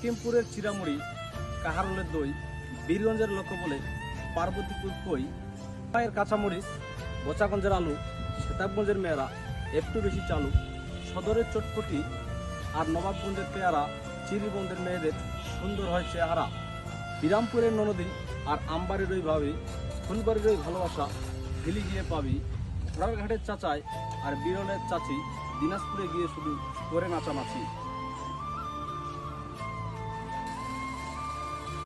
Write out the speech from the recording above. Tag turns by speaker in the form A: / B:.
A: হাকিমপুরের চিরামুড়ি, কাহারোলের দই, বীরগঞ্জের লোক বলে পার্বতীপুর কই, পায়ের কাঁচামরিচ, বোচাগঞ্জের আলু, সেতাবগঞ্জের মেয়েরা একটু বেশি চালু, সদরের চটপটি আর নবাবগঞ্জের পেয়ারা, চিরিবন্ধের মেয়েদের সুন্দর হয় চেহারা। বিরামপুরের ননদী আর আমবাড়ির ওই ভাবি, ফুলবাড়ির ওই ভালোবাসা হিলি গিয়ে পাবি। ঘোড়ারঘাটের চাচায় আর বিরলের চাচি দিনাজপুরে গিয়ে শুধু করে নাচানাচি।